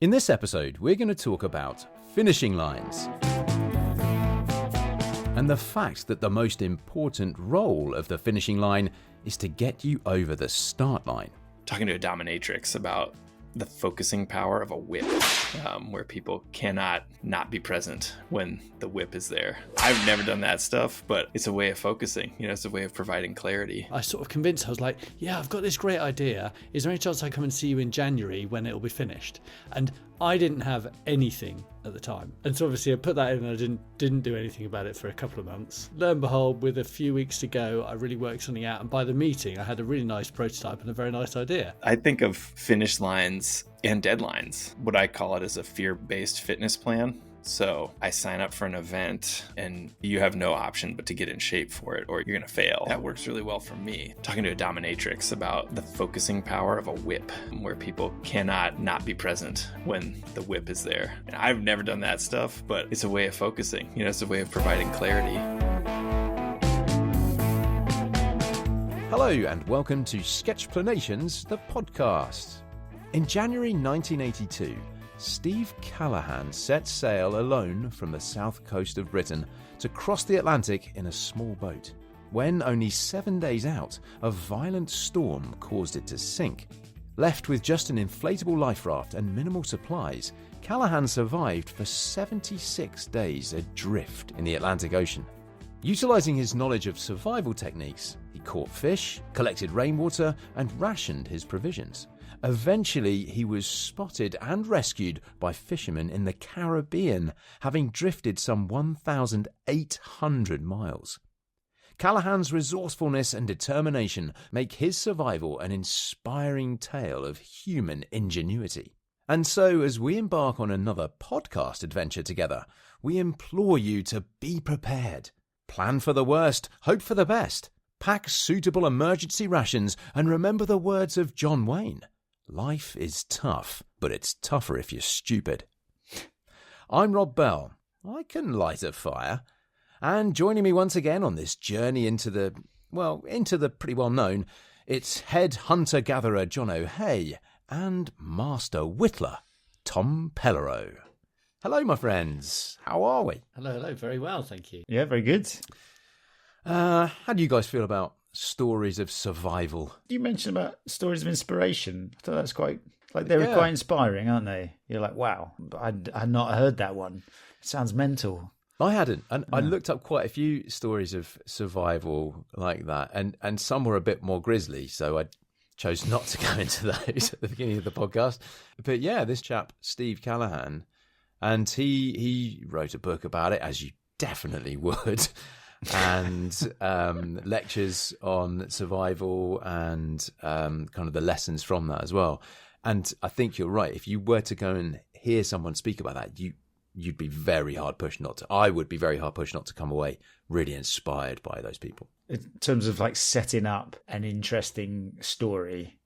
In this episode, we're going to talk about finishing lines and the fact that the most important role of the finishing line is to get you over the start line. Talking to a dominatrix about the focusing power of a whip, where people cannot not be present when the whip is there. I've never done that stuff, but it's a way of focusing. It's a way of providing clarity. I sort of convinced, I was like, yeah, I've got this great idea. Is there any chance I come and see you in January when it'll be finished? And I didn't have anything at the time. And so obviously I put that in and I didn't do anything about it for a couple of months. Lo and behold, with a few weeks to go, I really worked something out. And by the meeting, I had a really nice prototype and a very nice idea. I think of finish lines and deadlines. What I call it is a fear-based fitness plan. So I sign up for an event and you have no option but to get in shape for it or you're going to fail. That works really well for me. Talking to a dominatrix about the focusing power of a whip, where people cannot not be present when the whip is there. And I've never done that stuff, but it's a way of focusing. It's a way of providing clarity. Hello and welcome to Sketchplanations, the podcast. In January 1982, Steve Callahan set sail alone from the south coast of Britain to cross the Atlantic in a small boat. When only 7 days out, a violent storm caused it to sink. Left with just an inflatable life raft and minimal supplies, Callahan survived for 76 days adrift in the Atlantic Ocean. Utilising his knowledge of survival techniques, he caught fish, collected rainwater, and rationed his provisions. Eventually, he was spotted and rescued by fishermen in the Caribbean, having drifted some 1,800 miles. Callahan's resourcefulness and determination make his survival an inspiring tale of human ingenuity. And so, as we embark on another podcast adventure together, we implore you to be prepared. Plan for the worst, hope for the best. Pack suitable emergency rations, and remember the words of John Wayne. Life is tough, but it's tougher if you're stupid. I'm Rob Bell. I can light a fire. And joining me once again on this journey into the pretty well known, it's head hunter-gatherer John O'Hay and master whittler Tom Pellereau. Hello, my friends. How are we? Hello. Very well, thank you. Yeah, very good. How do you guys feel about stories of survival? You mentioned about stories of inspiration. I thought that's quite, they were quite inspiring, aren't they? You're like, wow, I'd not heard that one. It sounds mental. I hadn't. And I looked up quite a few stories of survival like that. And some were a bit more grisly. So I chose not to go into those at the beginning of the podcast. But yeah, this chap, Steve Callahan, and he wrote a book about it, as you definitely would. And lectures on survival and kind of the lessons from that as well. And I think you're right. If you were to go and hear someone speak about that, you'd be very hard pushed not to. I would be very hard pushed not to come away really inspired by those people. In terms of setting up an interesting story,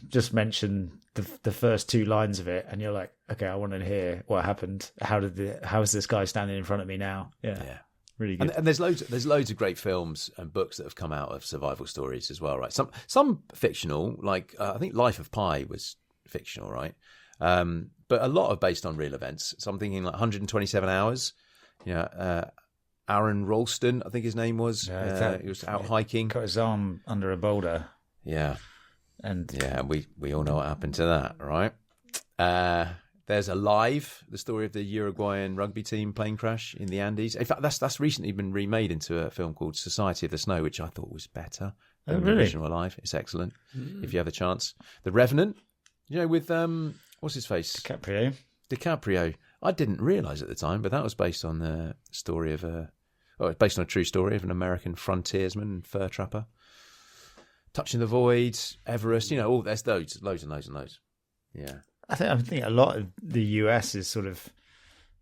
just mention the first two lines of it, and you're like, okay, I want to hear what happened. How is this guy standing in front of me now? Yeah. Really good. And there's loads of great films and books that have come out of survival stories as well, right? Some fictional, like I think Life of Pi was fictional, right? But a lot are based on real events. So I'm thinking 127 Hours. Aaron Ralston, I think his name was. He was out hiking. Got his arm under a boulder. Yeah. And we all know what happened to that, right? There's Alive, the story of the Uruguayan rugby team plane crash in the Andes. In fact, that's recently been remade into a film called Society of the Snow, which I thought was better than the original Alive. It's excellent if you have a chance. The Revenant, with what's his face? DiCaprio. I didn't realise at the time, but that was based on the story of it's based on a true story of an American frontiersman and fur trapper. Touching the Void, Everest, there's loads and loads. Yeah. I think a lot of the US is sort of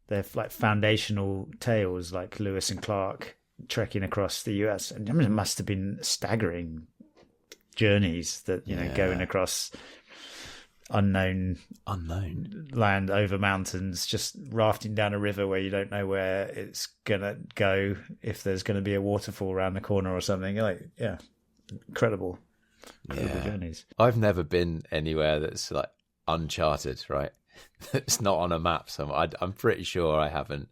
their foundational tales, like Lewis and Clark trekking across the US. And it must have been staggering journeys that going across unknown land over mountains, just rafting down a river where you don't know where it's gonna go, if there's gonna be a waterfall around the corner or something. Incredible journeys. I've never been anywhere that's uncharted, right? that's not on a map somewhere. I'm pretty sure I haven't.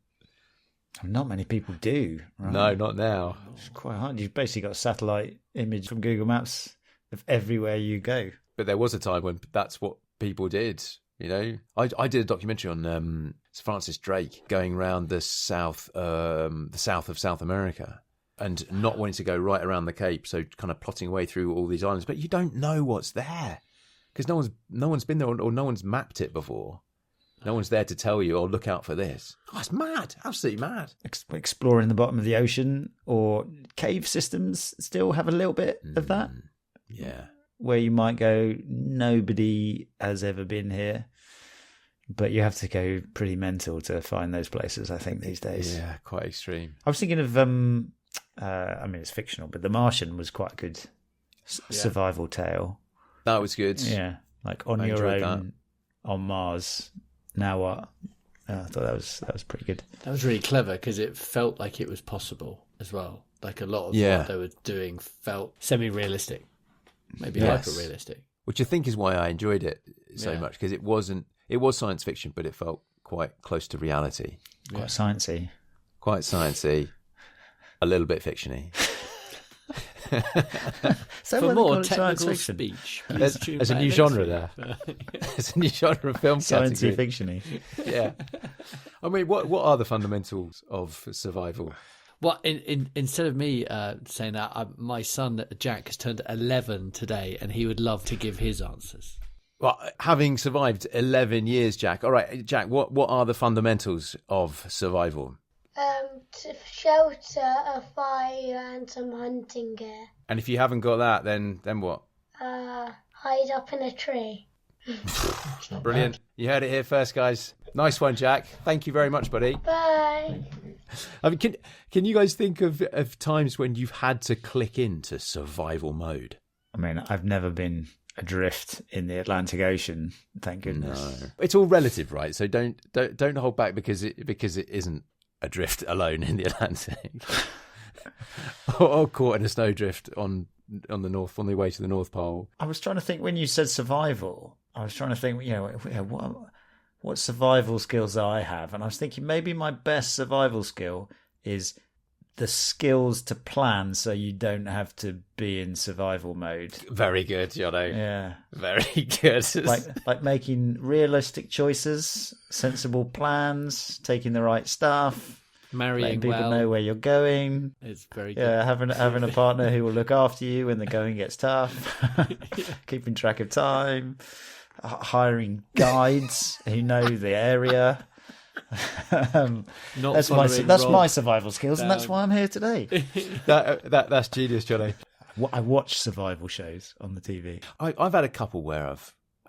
Not many people do. Right? No, not now. It's quite hard. You've basically got a satellite image from Google Maps of everywhere you go. But there was a time when that's what people did. You know, I did a documentary on Francis Drake going around the south of South America and not wanting to go right around the Cape, so kind of plotting away through all these islands. But you don't know what's there because no one's been there or no one's mapped it before. No one's there to tell you, "Oh, look out for this." Oh, it's mad, absolutely mad. Exploring the bottom of the ocean or cave systems still have a little bit of that. Yeah. Where you might go, nobody has ever been here, but you have to go pretty mental to find those places, I think, these days. Yeah, quite extreme. I was thinking of, I mean, it's fictional, but The Martian was quite a good survival tale. That was good. Yeah, like on your own on Mars. Now what? I thought that was pretty good. That was really clever because it felt like it was possible as well. Like a lot of what they were doing felt semi-realistic, maybe hyper-realistic. Which I think is why I enjoyed it so much, because it was science fiction, but it felt quite close to reality. Quite sciencey. Quite sciencey, a little bit fictiony. For more technical speech, there's a new genre there. There's a new genre of film Sciencey category. fictiony. Yeah. I mean, what are the fundamentals of survival? Well, instead of me saying that, my son Jack has turned 11 today, and he would love to give his answers. Well, having survived 11 years, Jack. All right, Jack, what are the fundamentals of survival? Shelter, a fire, and some hunting gear. And if you haven't got that, then what? Hide up in a tree. Brilliant. You heard it here first, guys. Nice one, Jack. Thank you very much, buddy. Bye. I mean, can you guys think of times when you've had to click into survival mode? I mean, I've never been adrift in the Atlantic Ocean, thank goodness. No. It's all relative, right? So don't hold back because it isn't adrift alone in the Atlantic. or caught in a snowdrift on the way to the North Pole. I was trying to think when you said survival. I was trying to think, what survival skills do I have? And I was thinking maybe my best survival skill is the skills to plan so you don't have to be in survival mode. Very good, Jono. Yeah. Very good. like making realistic choices, sensible plans, taking the right stuff, marrying letting people know where you're going. It's very good. Yeah, having a partner who will look after you when the going gets tough. Keeping track of time. Hiring guides who know the area. That's my survival skills, and that's why I'm here today. That's genius, Johnny. I watch survival shows on the TV. I've had a couple where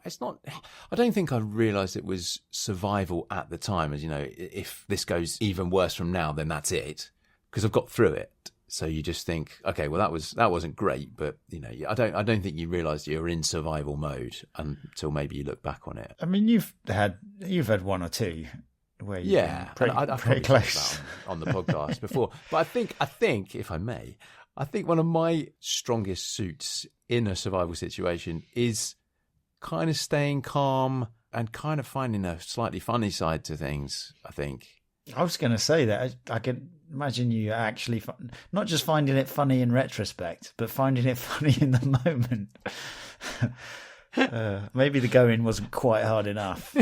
I don't think I realised it was survival at the time. As you know, if this goes even worse from now, then that's it, because I've got through it. So you just think, okay, well that wasn't great, but I don't think you realised you're in survival mode until maybe you look back on it. I mean, you've had one or two where you've been pretty close on the podcast before. But I think if I may, one of my strongest suits in a survival situation is kind of staying calm and kind of finding a slightly funny side to things. I think. I was going to say that I can imagine you actually not just finding it funny in retrospect, but finding it funny in the moment. Maybe the going wasn't quite hard enough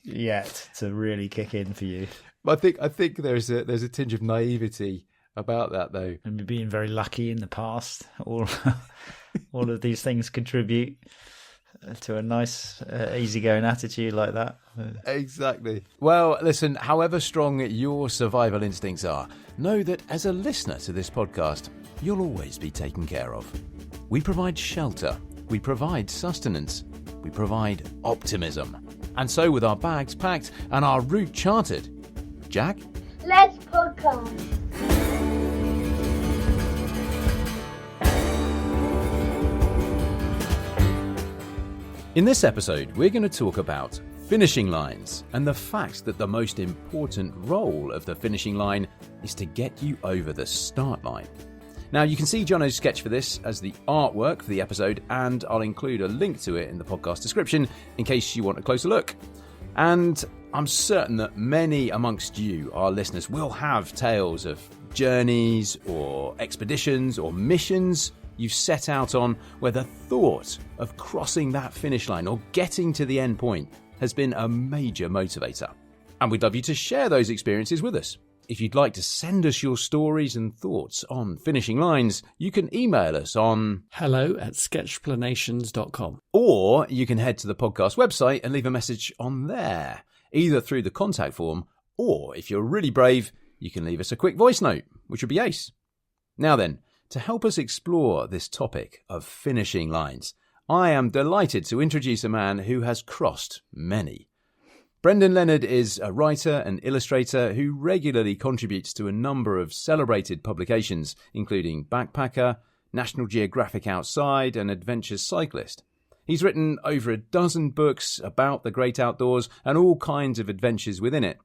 yet to really kick in for you. I think there's a tinge of naivety about that, though, and being very lucky in the past. All of these things contribute to a nice, easygoing attitude like that. Exactly. Well, listen, however strong your survival instincts are, know that as a listener to this podcast, you'll always be taken care of. We provide shelter, we provide sustenance, we provide optimism. And so with our bags packed and our route charted, Jack? Let's podcast. In this episode, we're going to talk about finishing lines and the fact that the most important role of the finishing line is to get you over the start line. Now, you can see Jono's sketch for this as the artwork for the episode, and I'll include a link to it in the podcast description in case you want a closer look. And I'm certain that many amongst you, our listeners, will have tales of journeys or expeditions or missions you've set out on where the thought of crossing that finish line or getting to the end point has been a major motivator. And we'd love you to share those experiences with us. If you'd like to send us your stories and thoughts on finishing lines, you can email us on hello@sketchplanations.com. or you can head to the podcast website and leave a message on there, either through the contact form, or if you're really brave, you can leave us a quick voice note, which would be ace. Now then, to help us explore this topic of finishing lines, I am delighted to introduce a man who has crossed many. Brendan Leonard is a writer and illustrator who regularly contributes to a number of celebrated publications, including Backpacker, National Geographic Outside, and Adventure Cyclist. He's written over a dozen books about the great outdoors and all kinds of adventures within it.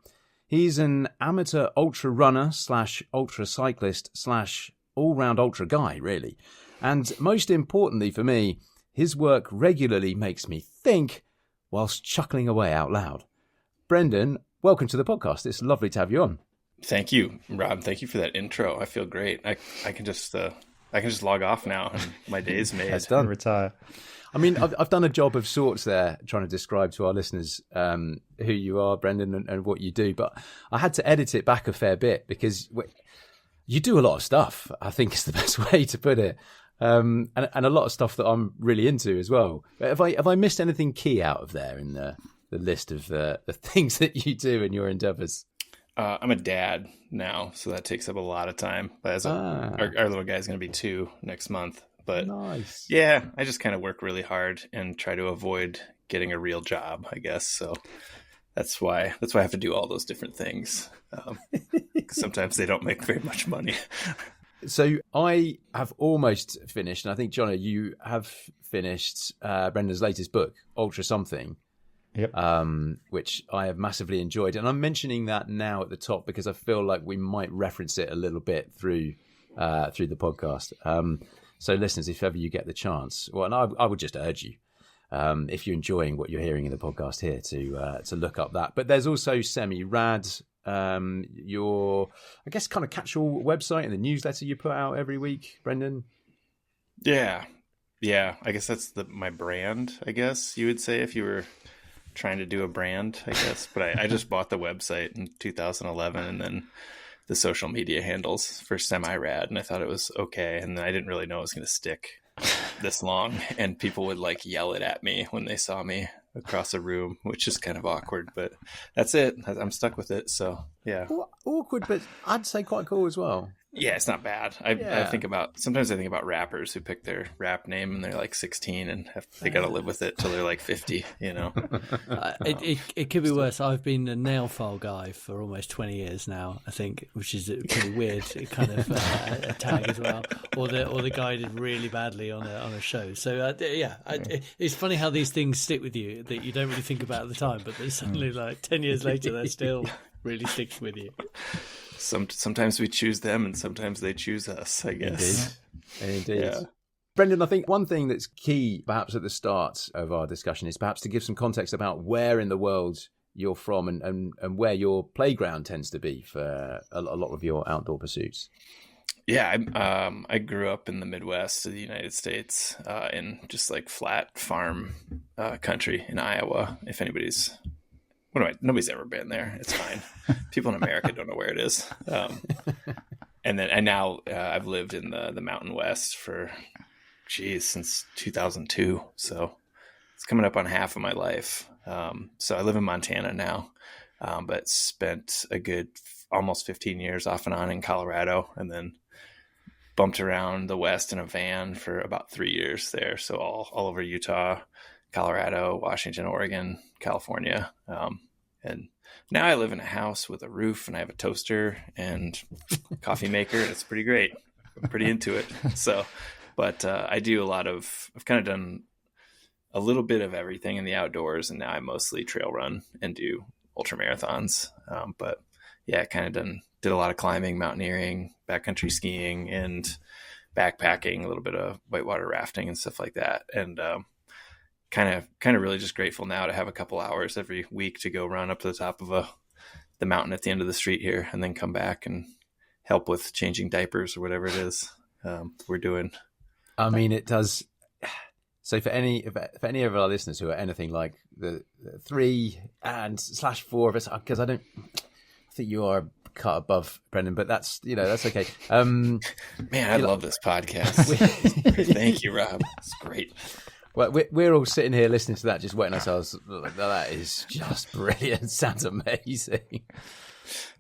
He's an amateur ultra runner / ultra cyclist / all-round ultra guy, really. And most importantly for me, his work regularly makes me think whilst chuckling away out loud. Brendan, welcome to the podcast. It's lovely to have you on. Thank you, Rob. Thank you for that intro. I feel great. I can just log off now and my day's made. That's done. Retire. I mean, I've done a job of sorts there, trying to describe to our listeners who you are, Brendan, and what you do. But I had to edit it back a fair bit because you do a lot of stuff, I think is the best way to put it. And a lot of stuff that I'm really into as well. Have I missed anything key out of there in the list of the things that you do in your endeavours? I'm a dad now, so that takes up a lot of time. But our little guy's going to be 2 next month. But nice. Yeah, I just kind of work really hard and try to avoid getting a real job, I guess. So that's why I have to do all those different things. Sometimes they don't make very much money. So I have almost finished, and I think, Jono, you have finished Brendan's latest book, Ultra Something. Yep. Which I have massively enjoyed. And I'm mentioning that now at the top because I feel like we might reference it a little bit through the podcast. So listeners, if ever you get the chance, well, and I would just urge you, if you're enjoying what you're hearing in the podcast here, to look up that. But there's also Semi-Rad, your, I guess, kind of catch-all website and the newsletter you put out every week, Brendan. Yeah. I guess that's my brand, I guess you would say, if you were trying to do a brand, I guess. But I just bought the website in 2011 and then the social media handles for Semi-Rad, and I thought it was okay. And I didn't really know it was going to stick this long, and people would like yell it at me when they saw me across a room, which is kind of awkward, but that's it. I'm stuck with it. So yeah. Awkward, but I'd say quite cool as well. Yeah, it's not bad. Sometimes I think about rappers who pick their rap name and they're like 16 and they got to live with it till they're like 50, you know? It could be worse. I've been a nail file guy for almost 20 years now, I think, which is a pretty weird kind of a tag as well. Or the guy did really badly on a show. So it's funny how these things stick with you that you don't really think about at the time, but then suddenly like 10 years later, they're still really sticks with you. Sometimes we choose them and sometimes they choose us, I guess. Indeed. Yeah. Brendan, I think one thing that's key perhaps at the start of our discussion is perhaps to give some context about where in the world you're from and where your playground tends to be for a lot of your outdoor pursuits. Yeah, I grew up in the Midwest of the United States, in just like flat farm country in Iowa. If anybody's... nobody's ever been there. It's fine. People in America don't know where it is. And now I've lived in the Mountain West for, since 2002. So it's coming up on half of my life. So I live in Montana now, but spent a good almost 15 years off and on in Colorado, and then bumped around the West in a van for about 3 years there. So all over Utah, Colorado, Washington, Oregon, California. And now I live in a house with a roof, and I have a toaster and coffee maker. And it's pretty great. I'm pretty into it. So, but I do I've kind of done a little bit of everything in the outdoors, and now I mostly trail run and do ultra marathons. But yeah, did a lot of climbing, mountaineering, backcountry skiing, and backpacking, a little bit of whitewater rafting and stuff like that. And kind of really just grateful now to have a couple hours every week to go run up to the top of the mountain at the end of the street here, and then come back and help with changing diapers or whatever it is we're doing. I mean, it does. So for any of our listeners who are anything like the 3/4 of us, because I think you are cut above Brendan, but that's okay. Man, I love this podcast. Thank you, Rob. It's great. Well, we're all sitting here listening to that, just wetting ourselves. That is just brilliant. Sounds amazing.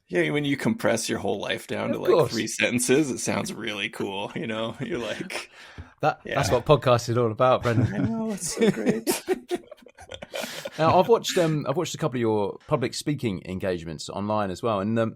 Yeah, when you compress your whole life down to like 3 sentences, it sounds really cool. You're like that. Yeah. That's what podcast is all about, Brendan. I know, it's so great. Now, I've watched a couple of your public speaking engagements online as well, and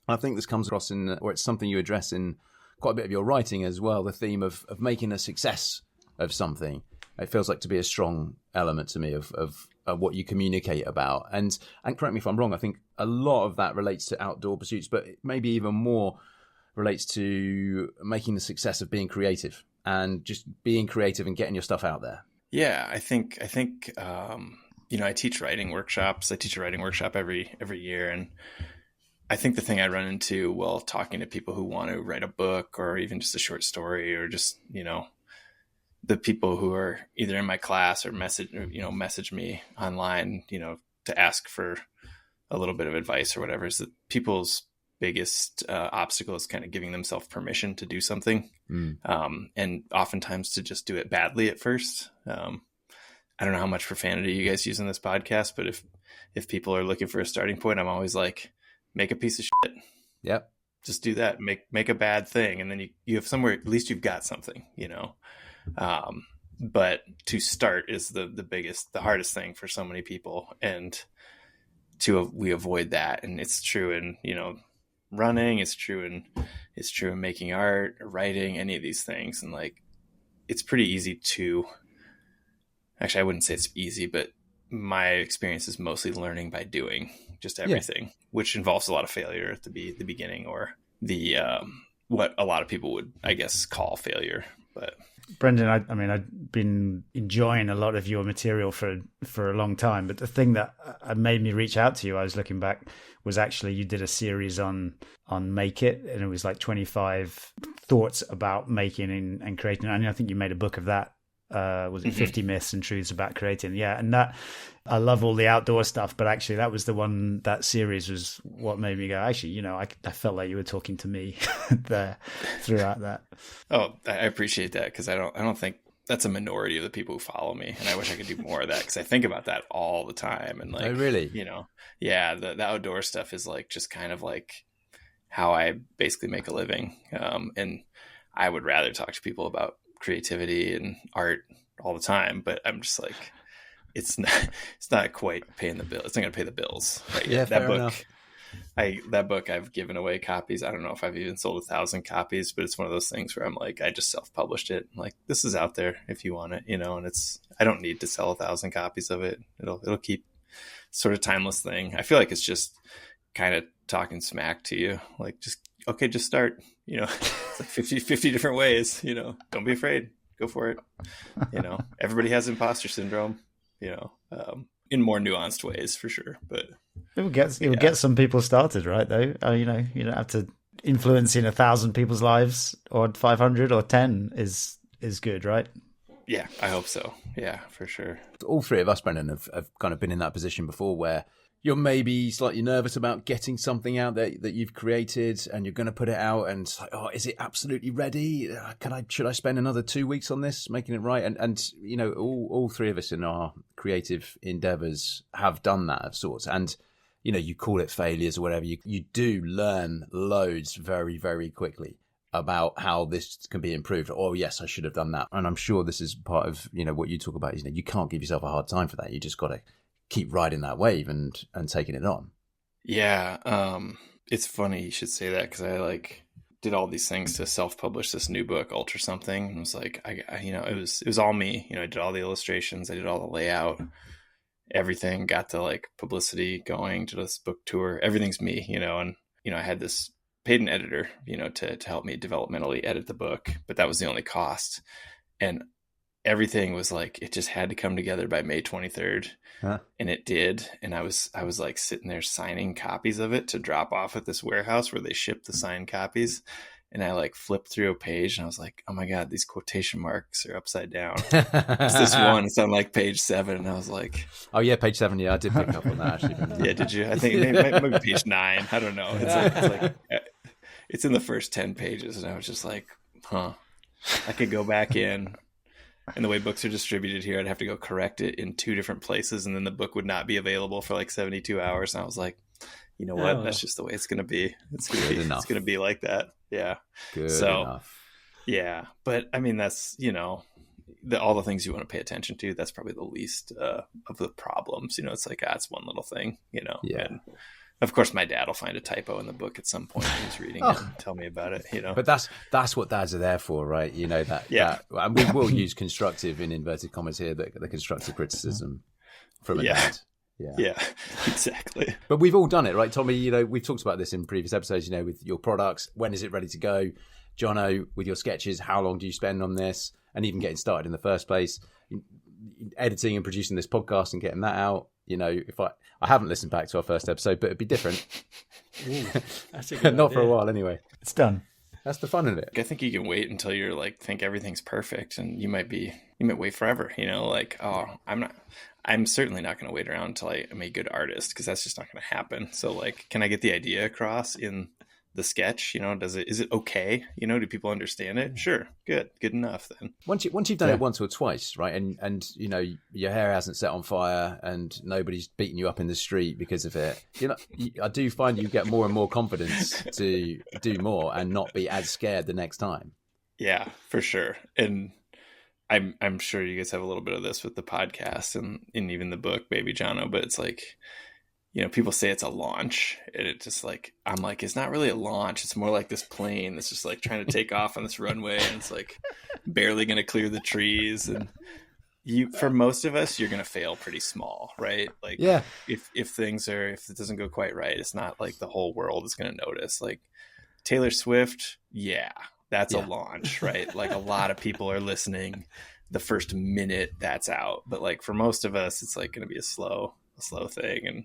I think this comes across or it's something you address in quite a bit of your writing as well. The theme of making a success of something. It feels like to be a strong element to me of what you communicate about. And correct me if I'm wrong, I think a lot of that relates to outdoor pursuits, but maybe even more relates to making the success of being creative and just being creative and getting your stuff out there. Yeah, I think I teach writing workshops. I teach a writing workshop every year, and I think the thing I run into while talking to people who want to write a book or even just a short story, or just the people who are either in my class or message me online, to ask for a little bit of advice or whatever, is that people's biggest obstacle is kind of giving themselves permission to do something. And oftentimes to just do it badly at first. I don't know how much profanity you guys use in this podcast, but if people are looking for a starting point, I'm always like, make a piece of shit. Yep. Just do that. Make a bad thing. And then you have somewhere, at least you've got something, but to start is the hardest thing for so many people. And we avoid that. And it's true in, running, it's true in making art, writing, any of these things. And like, it's pretty easy to, actually, I wouldn't say it's easy, but my experience is mostly learning by doing just everything, which involves a lot of failure at the beginning, or the, what a lot of people would, I guess, call failure. But Brendan, I've been enjoying a lot of your material for a long time, but the thing that made me reach out to you, I was looking back, was actually you did a series on Make It, and it was like 25 thoughts about making and creating. And I think you made a book of that. Was it 50 Myths and Truths About Creating? Yeah, and that, I love all the outdoor stuff, but actually that was the one, that series was what made me go, actually, I felt like you were talking to me there throughout that. Oh, I appreciate that, because I don't think that's a minority of the people who follow me, and I wish I could do more of that, because I think about that all the time. And like, oh, really? Yeah, the outdoor stuff is like just kind of like how I basically make a living, and I would rather talk to people about creativity and art all the time, but I'm just like, it's not quite paying the bill. It's not going to pay the bills. Right? Yeah, that book, enough. That book, I've given away copies. I don't know if I've even sold 1,000 copies, but it's one of those things where I'm like, I just self-published it. I'm like, this is out there if you want it, and I don't need to sell 1,000 copies of it. It'll keep, sort of timeless thing. I feel like it's just kind of talking smack to you. Like, just start, it's like 50 different ways, don't be afraid, go for it. Everybody has imposter syndrome, in more nuanced ways for sure, but it will get some people started, right? Though, you don't have to influencing 1,000 people's lives, or 500 or 10 is good, right? Yeah, I hope so. Yeah, for sure. All three of us, Brendan, have kind of been in that position before, where you're maybe slightly nervous about getting something out that you've created, and you're going to put it out, and it's like, oh, is it absolutely ready? Should I spend another 2 weeks on this, making it right? And all three of us in our creative endeavours have done that of sorts. And you call it failures or whatever. You do learn loads very, very quickly about how this can be improved. Oh, yes, I should have done that. And I'm sure this is part of what you talk about. Is you can't give yourself a hard time for that. You just got to keep riding that wave and taking it on. Yeah. It's funny you should say that, because I did all these things to self-publish this new book, Ultra Something. And it was like, it was all me. I did all the illustrations, I did all the layout, everything, got the publicity going to this book tour. Everything's me, and I had this paid an editor, to help me developmentally edit the book, but that was the only cost. And everything was like, it just had to come together by May 23rd. Huh? And it did. And I was like sitting there signing copies of it to drop off at this warehouse where they ship the signed copies. And I like flipped through a page and I was like, oh my God, these quotation marks are upside down. It's this one, it's on like page 7. And I was like, oh yeah, page 7. Yeah, I did pick up on that actually. yeah, did you? I think maybe page 9. I don't know. It's in the first 10 pages. And I was just like, I could go back in. And the way books are distributed here, I'd have to go correct it in 2 different places. And then the book would not be available for like 72 hours. And I was like, you know what? That's just the way it's going to be. It's going to be like that. Yeah. Good enough. Yeah. But I mean, that's, all the things you want to pay attention to, that's probably the least of the problems. It's like, it's one little thing, Yeah. And of course, my dad will find a typo in the book at some point when he's reading it and tell me about it, But that's what dads are there for, right? And we will use constructive, in inverted commas here, the constructive criticism from a dad. Yeah, exactly. But we've all done it, right, Tommy? We've talked about this in previous episodes, with your products. When is it ready to go? Jono, with your sketches, how long do you spend on this? And even getting started in the first place, editing and producing this podcast and getting that out. If I haven't listened back to our first episode, but it'd be different. Ooh, that's a good Not idea. for a while anyway. It's done. That's the fun of it. I think you can wait until you're like, think everything's perfect, and you might wait forever, I'm certainly not going to wait around until I'm a good artist, because that's just not going to happen. So like, can I get the idea across in the sketch? Is it okay? Do people understand it? Sure. Good enough then. Once you've done it once or twice, right? And your hair hasn't set on fire and nobody's beating you up in the street because of it. I do find you get more and more confidence to do more and not be as scared the next time. Yeah, for sure. And I'm sure you guys have a little bit of this with the podcast and even the book, Baby Jono, but it's like, people say it's a launch, and it just like, I'm like, it's not really a launch. It's more like this plane that's just like trying to take off on this runway, and it's like barely going to clear the trees. And for most of us, you're going to fail pretty small, right? Like, if it doesn't go quite right, it's not like the whole world is going to notice. Like Taylor Swift, that's a launch, right? Like a lot of people are listening the first minute that's out, but like for most of us, it's like going to be a slow thing, and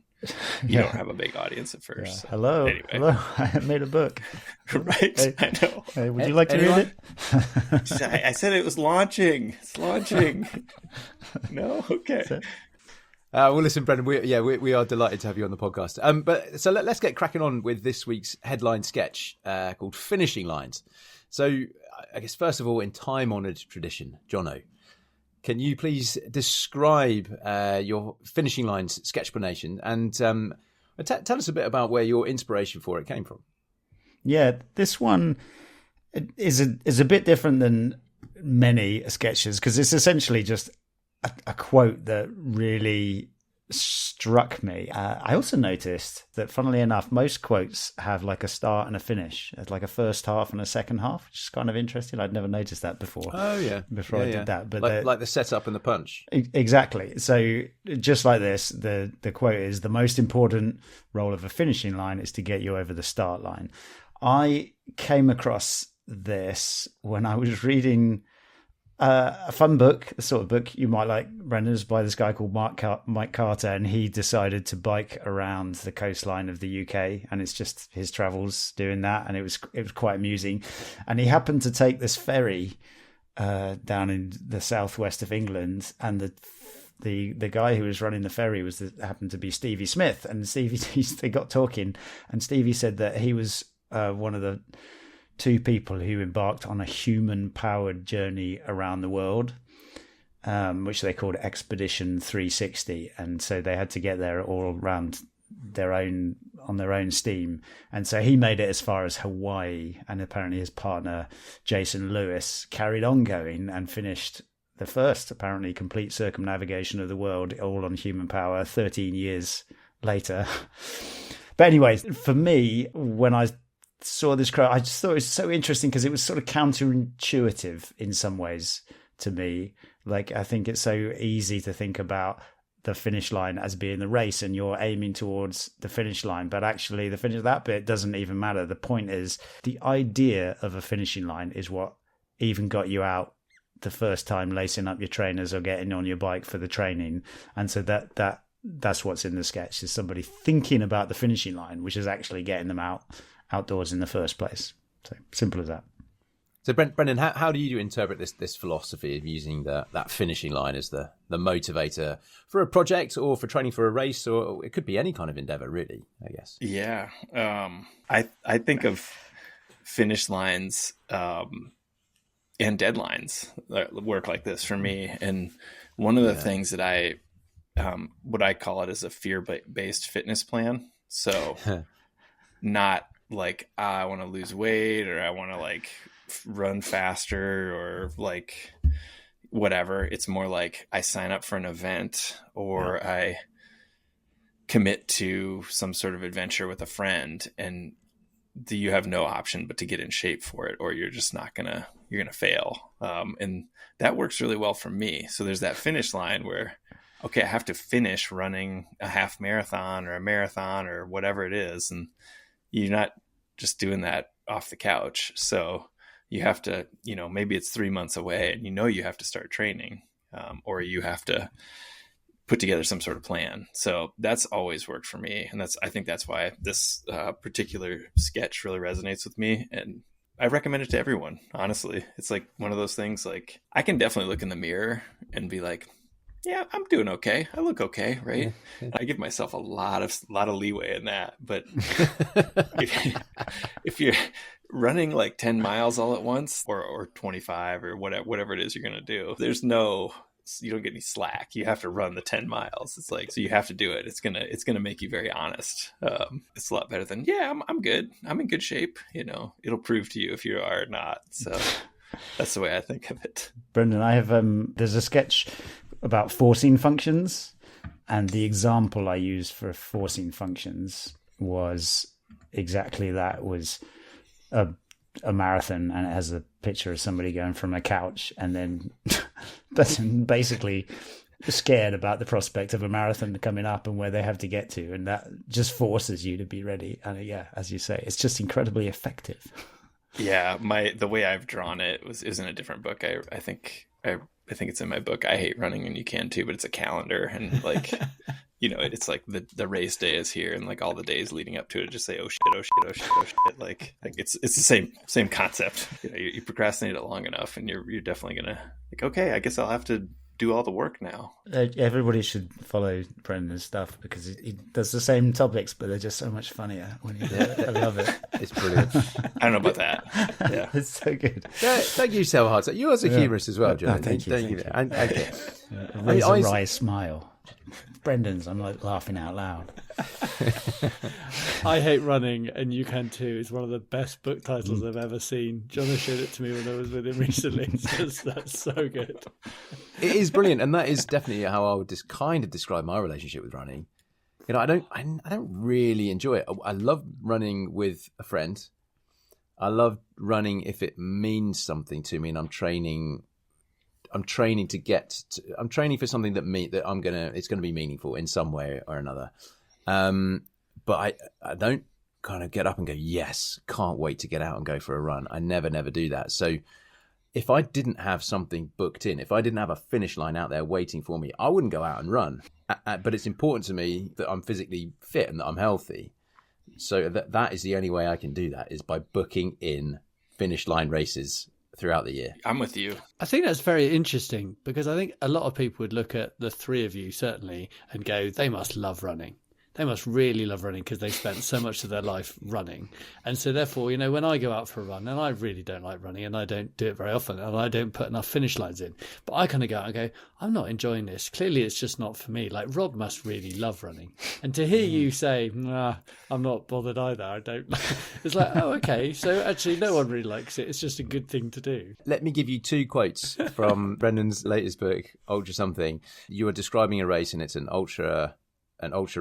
you don't have a big audience at first. Yeah. Hello, I made a book. Right. Hey, I know. Hey, would you like to read it? I said it was launching. It's launching. No, okay. Well, listen, Brendan, we are delighted to have you on the podcast. But so let's get cracking on with this week's headline sketch called Finishing Lines. So I guess first of all, in time-honoured tradition, Jono, can you please describe your Finishing Lines sketchplanation and tell us a bit about where your inspiration for it came from? Yeah, this one is a bit different than many sketches, because it's essentially just a quote that really struck me. I also noticed that, funnily enough, most quotes have like a start and a finish. It's like a first half and a second half, which is kind of interesting. I'd never noticed that before. Oh yeah, before I did that. But like the setup and the punch. Exactly. So just like this, the quote is, the most important role of a finishing line is to get you over the start line. I came across this when I was reading a fun book, the sort of book you might like, Brendan, is by this guy called Mike Carter, and he decided to bike around the coastline of the UK, and it's just his travels doing that, and it was quite amusing. And he happened to take this ferry down in the southwest of England, and the guy who was running the ferry happened to be Stevie Smith, and they got talking, and Stevie said that he was one of the 2 people who embarked on a human-powered journey around the world, which they called Expedition 360. And so they had to get there all around on their own steam. And so he made it as far as Hawaii, and apparently his partner, Jason Lewis, carried on going and finished the first, apparently, complete circumnavigation of the world, all on human power, 13 years later. But anyway, for me, when I saw this quote, I just thought it was so interesting, because it was sort of counterintuitive in some ways to me. Like, I think it's so easy to think about the finish line as being the race and you're aiming towards the finish line, but actually the finish, that bit doesn't even matter. The point is the idea of a finishing line is what even got you out the first time lacing up your trainers or getting on your bike for the training. And so that's what's in the sketch, is somebody thinking about the finishing line, which is actually getting them outdoors in the first place. So simple as that. So Brendan, how do you interpret this philosophy of using that finishing line as the motivator for a project or for training for a race, or it could be any kind of endeavor, really, I guess? Yeah. I think of finish lines and deadlines that work like this for me. And one of the things that what I call it is a fear-based fitness plan. So not like, I want to lose weight, or I want to like run faster, or like whatever. It's more like I sign up for an event, or I commit to some sort of adventure with a friend, and you have no option but to get in shape for it, or you're just not you're gonna fail. And that works really well for me. So there's that finish line where, okay, I have to finish running a half marathon or a marathon or whatever it is. And you're not just doing that off the couch. So you have to, maybe it's 3 months away, and you have to start training, or you have to put together some sort of plan. So that's always worked for me. And I think that's why this particular sketch really resonates with me. And I recommend it to everyone, honestly. It's like one of those things, like I can definitely look in the mirror and be like, yeah, I'm doing okay. I look okay, right? I give myself a lot of leeway in that. But if you're running like 10 miles all at once, or 25 or whatever it is you're going to do, you don't get any slack. You have to run the 10 miles. It's like, so you have to do it. It's gonna make you very honest. It's a lot better than, I'm good. I'm in good shape. It'll prove to you if you are or not. So that's the way I think of it. Brendan, I have, there's a sketch about forcing functions, and the example I used for forcing functions was exactly that. Was a marathon, and it has a picture of somebody going from a couch and then basically scared about the prospect of a marathon coming up and where they have to get to, and that just forces you to be ready. And as you say, it's just incredibly effective. Yeah, the way I've drawn it is in a different book. I think it's in my book. I Hate Running and You Can Too, but it's a calendar, and like it's like the race day is here, and like all the days leading up to it just say, oh shit, oh shit, oh shit, oh shit. Like it's the same concept. You procrastinate it long enough, and you're definitely gonna like, okay, I guess I'll have to do all the work now. Everybody should follow Brendan's stuff, because he does the same topics, but they're just so much funnier when he does it. I love it. It's brilliant. I don't know about that. Yeah, it's so good. Yeah, thank you so hard. You are a humorist as well, John. Thank you. A wry smile. Brendan's, I'm like laughing out loud. I Hate Running and You Can Too is one of the best book titles I've ever seen. John showed it to me when I was with him recently. That's so good. It is brilliant, and that is definitely how I would just kind of describe my relationship with running. I don't really enjoy it. I love running with a friend. I love running if it means something to me, and I'm training for something that it's gonna be meaningful in some way or another. But I don't kind of get up and go, yes, can't wait to get out and go for a run. I never do that. So if I didn't have something booked in, if I didn't have a finish line out there waiting for me, I wouldn't go out and run. But it's important to me that I'm physically fit and that I'm healthy. So that is the only way I can do that, is by booking in finish line races throughout the year. I'm with you. I think that's very interesting, because I think a lot of people would look at the three of you certainly and go, they must love running. They must really love running because they spent so much of their life running. And so therefore, when I go out for a run, and I really don't like running, and I don't do it very often, and I don't put enough finish lines in, but I kind of go out and go, I'm not enjoying this. Clearly it's just not for me. Like, Rob must really love running. And to hear you say, nah, I'm not bothered either, I don't. It's like, oh, okay. So actually no one really likes it. It's just a good thing to do. Let me give you 2 quotes from Brendan's latest book, Ultra Something. You are describing a race, and it's an ultra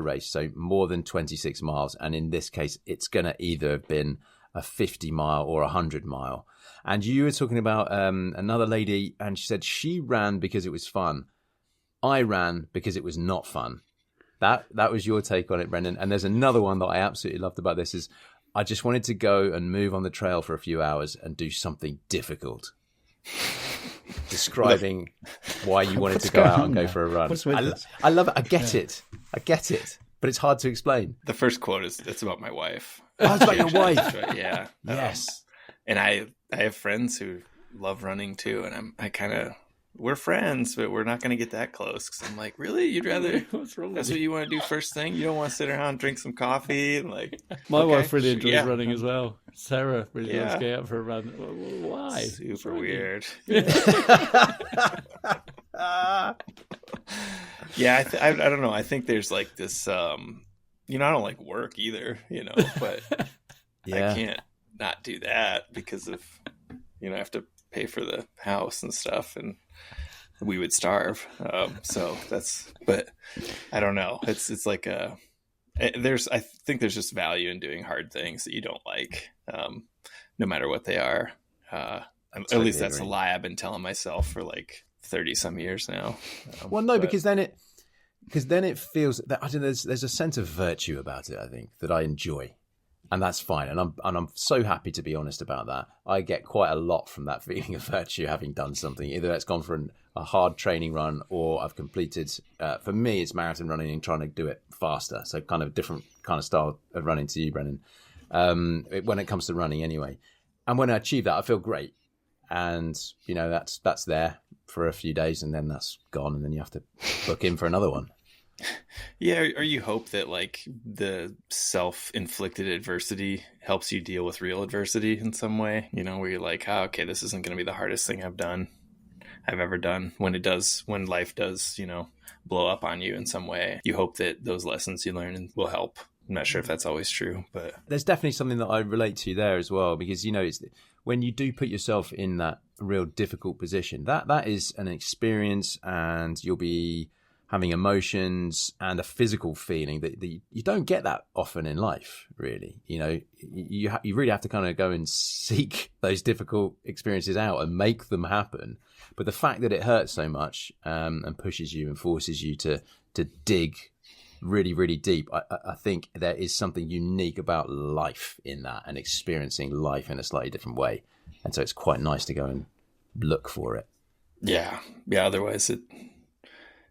race, so more than 26 miles. And in this case, it's going to either have been a 50 mile or a 100 mile. And you were talking about another lady, and she said she ran because it was fun. I ran because it was not fun. That was your take on it, Brendan. And there's another one that I absolutely loved about this is I just wanted to go and move on the trail for a few hours and do something difficult. Describing why you wanted to go out and go for a run. I love it. I get it. But it's hard to explain. The first quote it's about my wife. Oh, it's about your wife. Right, yeah. Yes. And I have friends who love running too, and we're friends, but we're not going to get that close. Because I'm like, really? You'd rather? What's wrong with That's what you want to do first thing? You don't want to sit around and drink some coffee and like. My okay, wife really enjoys running as well. Sarah really loves Yeah. going out for a run. Why? Super weird. Yeah, I don't know. I think there's like this. I don't like work either. But Yeah. I can't not do that because of I have to pay for the house and stuff, and we would starve. So that's. But I don't know. It's like I think there's just value in doing hard things that you don't like, no matter what they are. At least that's a lie I've been telling myself for like 30 some years now. Well, no, because then it feels that I don't know, there's a sense of virtue about it. I think that I enjoy, and that's fine. And I'm so happy to be honest about that. I get quite a lot from that feeling of virtue, having done something. Either it's gone for a hard training run, or I've completed. For me, it's marathon running and trying to do it faster. So kind of different kind of style of running to you, Brendan. When it comes to running, anyway, and when I achieve that, I feel great. And that's there for a few days, and then that's gone, and then you have to book in for another one. Yeah, or you hope that like the self-inflicted adversity helps you deal with real adversity in some way, where you're like, oh, okay, this isn't going to be the hardest thing I've ever done. When life does, blow up on you in some way, you hope that those lessons you learn will help. I'm not sure if that's always true, but there's definitely something that I relate to there as well, because it's when you do put yourself in that real difficult position, that is an experience, and you'll be having emotions and a physical feeling that you don't get that often in life, really. You really have to kind of go and seek those difficult experiences out and make them happen. But the fact that it hurts so much and pushes you and forces you to dig really, really deep, I think there is something unique about life in that, and experiencing life in a slightly different way. And so it's quite nice to go and look for it. Yeah. Otherwise it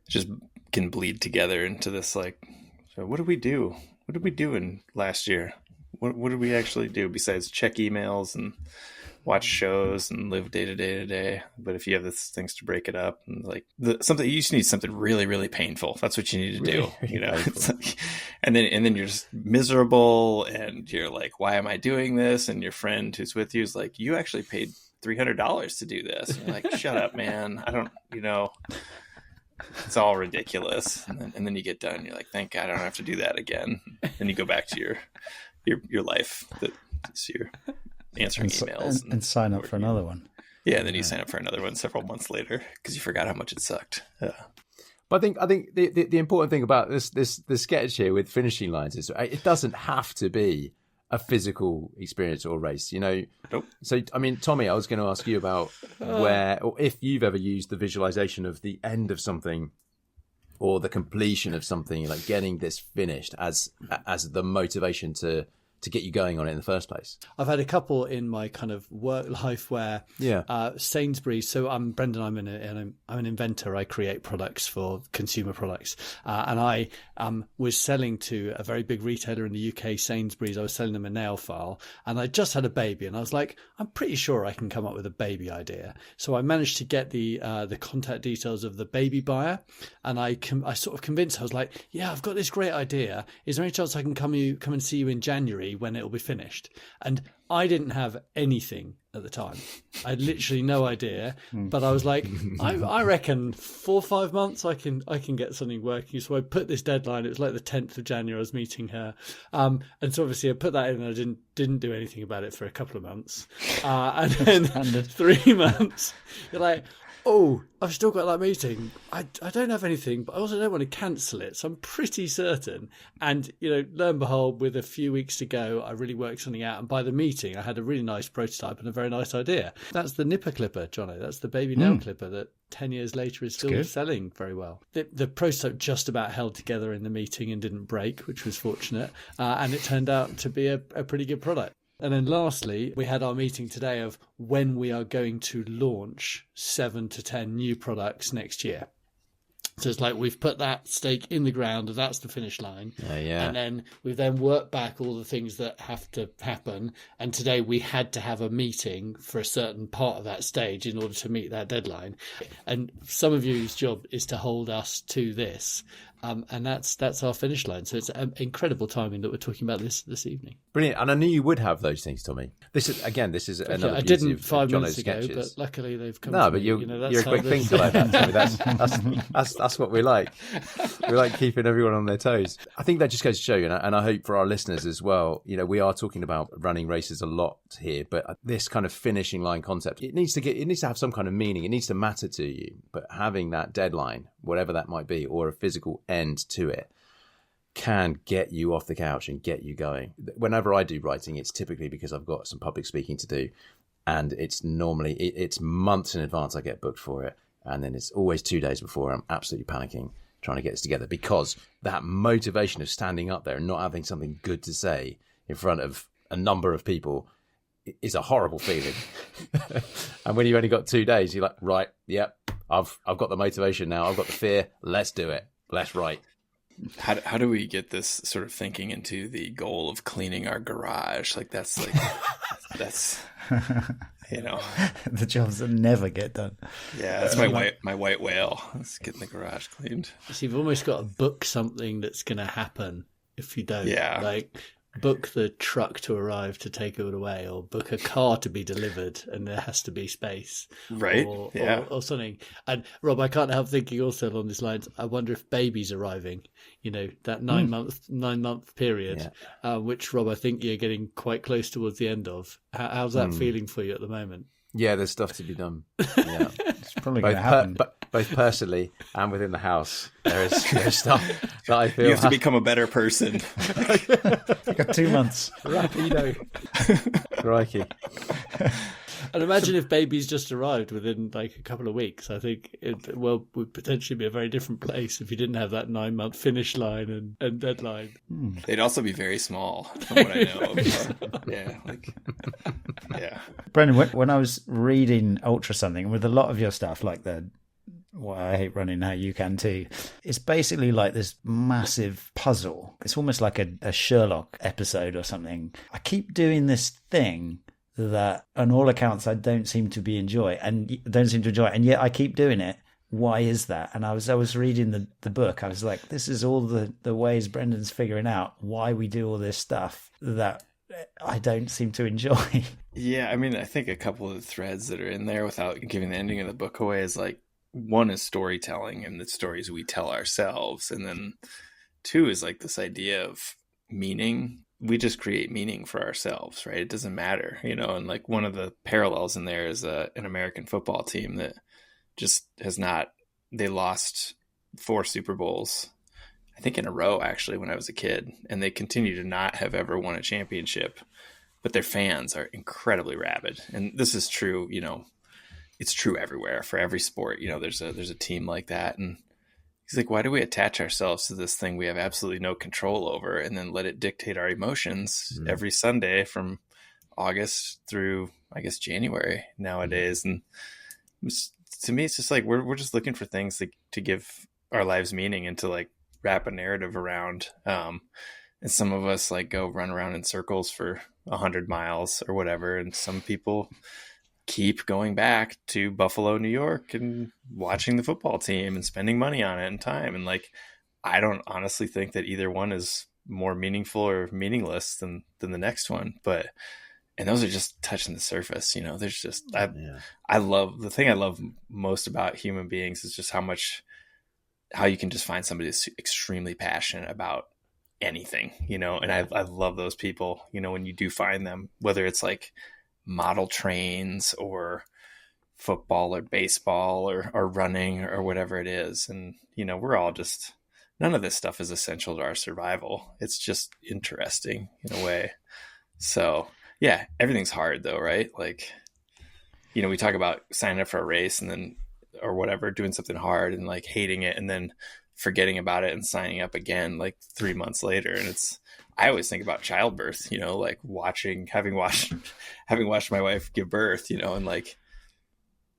just can bleed together into this like, so what did we do? What did we do in last year? What did we actually do besides check emails and watch shows and live day to day? But if you have these things to break it up, and like something, you just need something really, really painful. That's what you need to do. It's like, and then you're just miserable, and you're like, why am I doing this? And your friend who's with you is like, you actually paid $300 to do this. And you're like, shut up, man. I don't, it's all ridiculous. And then you get done. You're like, thank God I don't have to do that again. And you go back to your life that's your answering emails and sign up for another one. Yeah, and then you sign up for another one several months later because you forgot how much it sucked. But I think the important thing about this sketch here with finishing lines is it doesn't have to be a physical experience or race, Nope. So I mean, Tommy, I was going to ask you about where, or if you've ever used the visualization of the end of something or the completion of something, like getting this finished as the motivation to get you going on it in the first place. I've had a couple in my kind of work life where Sainsbury's. So I'm Brendan. I'm an inventor. I create products for consumer products, and I was selling to a very big retailer in the UK, Sainsbury's. I was selling them a nail file, and I just had a baby, and I was like, I'm pretty sure I can come up with a baby idea. So I managed to get the contact details of the baby buyer, and I sort of convinced. I was like, yeah, I've got this great idea. Is there any chance I can come and see you in January when it'll be finished? And I didn't have anything at the time. I had literally no idea, but I was like, I reckon 4 or 5 months I can get something working. So I put this deadline. It was like the 10th of January. I was meeting her, and so obviously I put that in, and I didn't do anything about it for a couple of months, and then 3 months. You're like, oh, I've still got that meeting. I don't have anything, but I also don't want to cancel it. So I'm pretty certain. And, lo and behold, with a few weeks to go, I really worked something out. And by the meeting, I had a really nice prototype and a very nice idea. That's the nipper clipper, Jono. That's the baby nail clipper that 10 years later is still good. selling very well. The prototype just about held together in the meeting and didn't break, which was fortunate. And it turned out to be a pretty good product. And then lastly, we had our meeting today of when we are going to launch 7 to 10 new products next year. So it's like we've put that stake in the ground, and that's the finish line. And then we've worked back all the things that have to happen. And today we had to have a meeting for a certain part of that stage in order to meet that deadline. And some of you's job is to hold us to this. And that's our finish line. So it's incredible timing that we're talking about this evening. Brilliant. And I knew you would have those things, Tommy. This is another I beauty didn't of 5 minutes Jono's ago, sketches. but luckily they've come. No, to but me. you're That's a quick thinker like that, Tommy. That's what we like. We like keeping everyone on their toes. I think that just goes to show you, and I hope for our listeners as well, we are talking about running races a lot here, but this kind of finishing line concept, it needs to have some kind of meaning. It needs to matter to you, but having that deadline, whatever that might be, or a physical end to it, can get you off the couch and get you going. Whenever I do writing, it's typically because I've got some public speaking to do, and it's normally it's months in advance I get booked for it, and then it's always 2 days before I'm absolutely panicking trying to get this together, because that motivation of standing up there and not having something good to say in front of a number of people is a horrible feeling. And when you've only got 2 days, you're like, right, yep, I've got the motivation now, I've got the fear, let's do it, let's write. How do we get this sort of thinking into the goal of cleaning our garage? Like that's The jobs that never get done. Yeah, that's my white whale. Let's get the garage cleaned. So you've almost got to book something that's going to happen if you don't. Yeah. Like book the truck to arrive to take it away, or book a car to be delivered and there has to be space. Right. Or something. And Rob, I can't help thinking also along these lines, I wonder if baby's arriving, that 9 month period, which Rob, I think you're getting quite close towards the end of. How's that feeling for you at the moment? Yeah, there's stuff to be done. Yeah. It's probably going to happen. Both personally and within the house, there's stuff that I feel you have to become a better person. You've got 2 months. Rapido. Crikey. And imagine if baby's just arrived within like a couple of weeks. I think it would potentially be a very different place if you didn't have that 9 month finish line and deadline. They'd also be very small, from what I know. Yeah. Brendan, when I was reading Ultra something, with a lot of your stuff, like I hate running, how you can too, it's basically like this massive puzzle. It's almost like a Sherlock episode or something. I keep doing this thing that on all accounts I don't seem to enjoy, and yet I keep doing it. Why is that? And I was reading the book. I was like, this is all the ways Brendan's figuring out why we do all this stuff that I don't seem to enjoy. Yeah, I mean, I think a couple of the threads that are in there, without giving the ending of the book away, is like, one is storytelling and the stories we tell ourselves, and then 2 is like this idea of meaning. We just create meaning for ourselves, right? It doesn't matter, and like one of the parallels in there is an American football team that just they lost 4 Super Bowls, I think in a row, actually, when I was a kid, and they continue to not have ever won a championship, but their fans are incredibly rabid. And this is true, it's true everywhere for every sport. There's a team like that. And he's like, why do we attach ourselves to this thing we have absolutely no control over, and then let it dictate our emotions every Sunday from August through, I guess, January nowadays? And to me, it's just like, we're just looking for things to give our lives meaning and to like wrap a narrative around. And some of us like go run around in circles for 100 miles or whatever. And some people keep going back to Buffalo, New York, and watching the football team and spending money on it and time. And like, I don't honestly think that either one is more meaningful or meaningless than the next one. And those are just touching the surface. There's just, I love most about human beings is just how you can just find somebody that's extremely passionate about anything, and I love those people, when you do find them, whether it's like model trains or football or baseball or running or whatever it is. And, we're all just, none of this stuff is essential to our survival. It's just interesting in a way. So yeah, everything's hard though, right? Like, we talk about signing up for a race and then or whatever, doing something hard and like hating it and then forgetting about it and signing up again like 3 months later. And I always think about childbirth, like having watched my wife give birth, and like,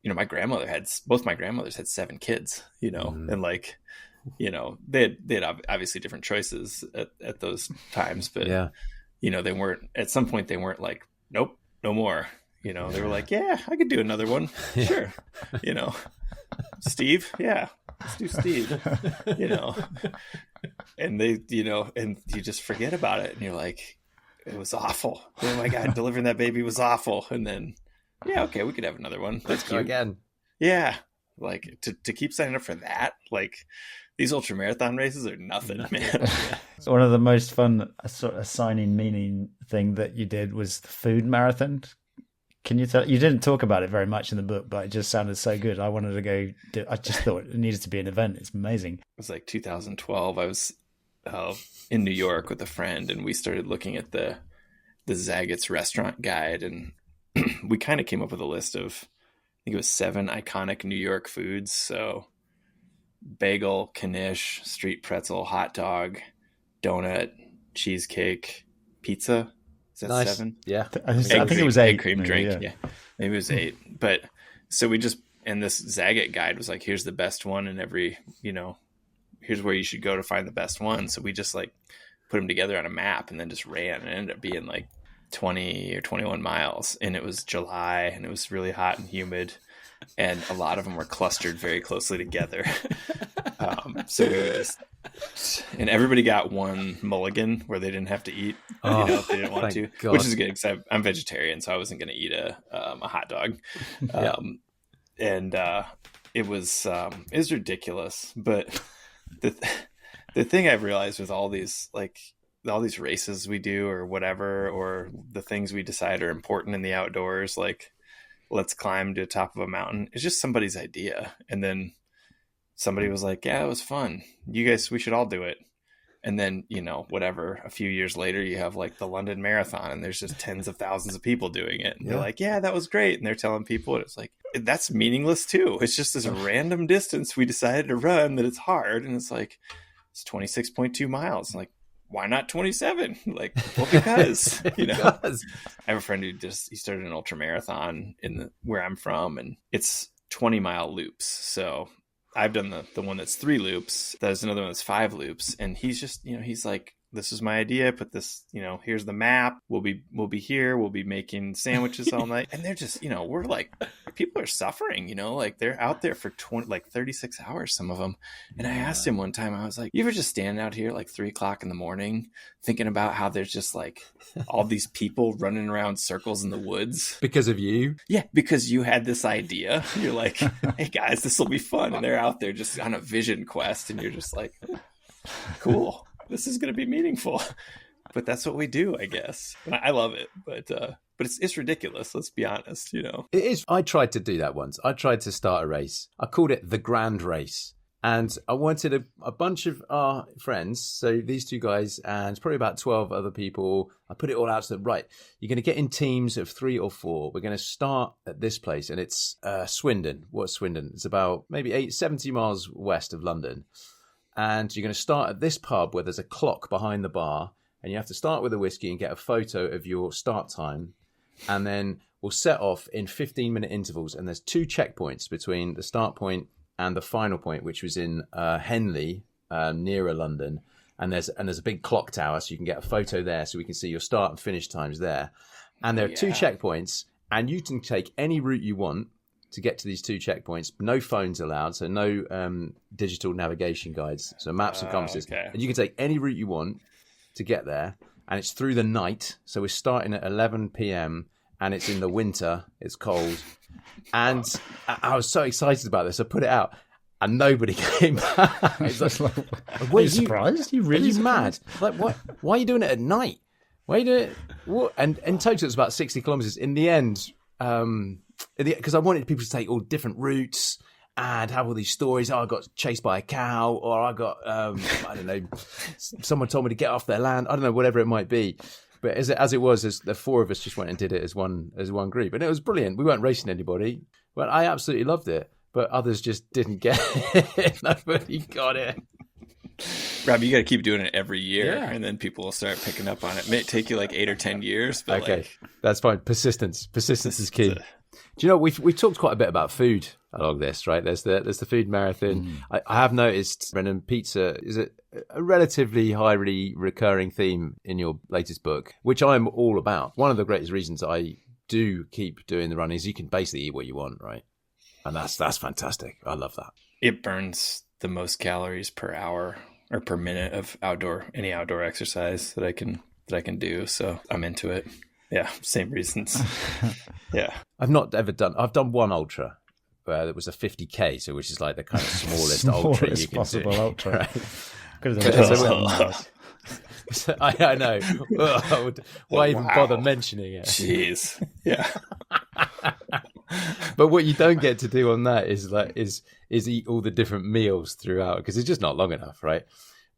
both my grandmothers had 7 kids, and like, they had obviously different choices at those times, but they weren't, at some point they weren't like, nope, no more. They were like, yeah, I could do another one. Sure. Steve. Yeah. Let's do Steve, and they, and you just forget about it. And you're like, it was awful. Oh my God, delivering that baby was awful. And then, yeah, okay, we could have another one. Let's go again. Yeah. Like to keep signing up for that. Like these ultra marathon races are nothing, man. So one of the most fun sort of assigning meaning thing that you did was the food marathon. Can you tell? You didn't talk about it very much in the book, but it just sounded so good. I wanted to go. I just thought it needed to be an event. It's amazing. It was like 2012. I was in New York with a friend, and we started looking at the Zagat's restaurant guide, and we kind of came up with a list of, I think it was 7 iconic New York foods. So bagel, knish, street pretzel, hot dog, donut, cheesecake, pizza. Is that nice. 7? Yeah. I think it was 8. Egg cream drink. Yeah. Maybe it was 8. But so and this Zagat guide was like, here's the best one in every, here's where you should go to find the best one. So we just like put them together on a map and then just ran, and it ended up being like 20 or 21 miles. And it was July and it was really hot and humid. And a lot of them were clustered very closely together. So we would and everybody got one mulligan where they didn't have to eat, if they didn't want to, God. Which is good because I'm vegetarian, so I wasn't going to eat a hot dog. And it was ridiculous. But the thing I've realized with all these races we do or whatever, or the things we decide are important in the outdoors, like let's climb to the top of a mountain, it's just somebody's idea. And then somebody was like, yeah, it was fun. You guys, we should all do it. And then, whatever, a few years later, you have like the London Marathon and there's just tens of thousands of people doing it. And they're like, yeah, that was great. And they're telling people, and it's like, that's meaningless too. It's just this random distance we decided to run that it's hard. And it's like, it's 26.2 miles. I'm like, why not 27? Like, well, because, I have a friend who he started an ultra marathon where I'm from, and it's 20-mile loops. So I've done the one that's 3 loops. There's another one that's 5 loops. And he's just, he's like, this is my idea. Put this, here's the map. We'll be here. We'll be making sandwiches all night. And they're just, we're like, people are suffering, like they're out there for 36 hours, some of them. And I asked him one time, I was like, you ever just stand out here like 3:00 in the morning thinking about how there's just like all these people running around circles in the woods? Because of you? Yeah, because you had this idea. You're like, hey guys, this will be fun. And they're out there just on a vision quest. And you're just like, cool. This is going to be meaningful. But that's what we do, I guess. And I love it. But it's ridiculous. Let's be honest, It is. I tried to do that once. I tried to start a race. I called it the Grand Race. And I wanted a bunch of our friends, so these 2 guys and probably about 12 other people. I put it all out to them, right, you're going to get in teams of 3 or 4. We're going to start at this place, and it's Swindon. What's Swindon? It's about maybe 70 miles west of London. And you're going to start at this pub where there's a clock behind the bar, and you have to start with a whiskey and get a photo of your start time. And then we'll set off in 15-minute intervals. And there's 2 checkpoints between the start point and the final point, which was in Henley, nearer London. And there's a big clock tower, so you can get a photo there, so we can see your start and finish times there. And there are 2 checkpoints, and you can take any route you want to get to these 2 checkpoints. No phones allowed, so no digital navigation guides, so maps and compasses. Okay. And you can take any route you want to get there, and it's through the night. So we're starting at 11 p.m. and it's in the winter. It's cold, and I was so excited about this. I put it out, and nobody came back. It's like, are you surprised? You really? Are you mad? Like, what? Why are you doing it at night? Why are you doing it? What? And in total, it's about 60 kilometers. In the end, because I wanted people to take all different routes and have all these stories. Oh, I got chased by a cow, or I got, I don't know, someone told me to get off their land. I don't know, whatever it might be. But as it was, the 4 of us just went and did it as one group, and it was brilliant. We weren't racing anybody, but I absolutely loved it. but others just didn't get it. Nobody got it. Rob, you got to keep doing it every year, Yeah. and then people will start picking up on it. It may take you like 8 or 10 years, but Okay, that's fine. Persistence is key. Do you know we've talked quite a bit about food along this, right? There's the food marathon. I have noticed, Brendan, pizza is a relatively highly recurring theme in your latest book, which I'm all about. One of the greatest reasons I do keep doing the running is you can basically eat what you want, right? And that's fantastic. I love that. it burns the most calories per hour or per minute of any outdoor exercise that I can do. So I'm into it. Yeah, same reasons. Yeah. I've done one ultra. That was a 50k, so which is like the kind of smallest ultra you can possible do. ultra. Right? Could have done 27 miles. I know. Why even bother mentioning it? Jeez. Yeah. But what you don't get to do on that is eat all the different meals throughout, because it's just not long enough, right?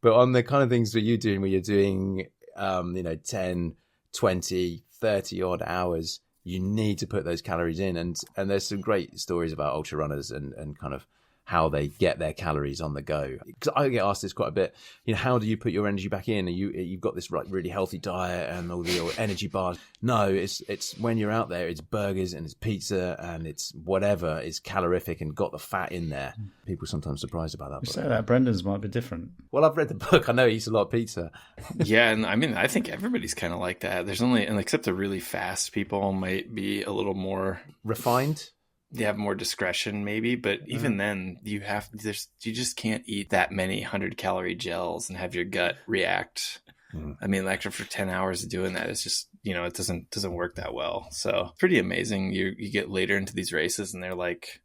But on the kind of things that you're doing, where you're doing 10, 20, 30 odd hours, you need to put those calories in, and there's some great stories about ultra runners and kind of how they get their calories on the go. Because I get asked this quite a bit. How do you put your energy back in? You've got this really healthy diet and all your energy bars. No, it's when you're out there, it's burgers and it's pizza and it's whatever is calorific and got the fat in there. People are sometimes surprised about that. You say that Brendan's might be different. Well, I've read the book. I know he eats a lot of pizza. Yeah, and I mean, I think everybody's kind of like that. There's only, and except the really fast people might be a little more refined. They have more discretion maybe, but even then you just can't eat that many 100-calorie gels and have your gut react. I mean, like for 10 hours of doing that, it's just, it doesn't work that well. So pretty amazing. You get later into these races and they're like,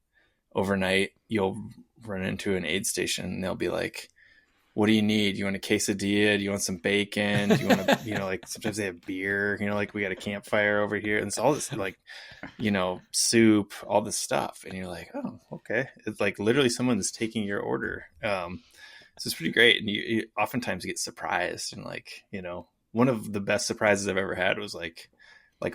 overnight you'll run into an aid station and they'll be like, what do you need? You want a quesadilla? Do you want some bacon? Do you want to, like sometimes they have beer, like we got a campfire over here. And it's all this like, soup, all this stuff. And you're like, oh, okay. It's like literally someone is taking your order. So it's pretty great. And you oftentimes get surprised. And like, one of the best surprises I've ever had was like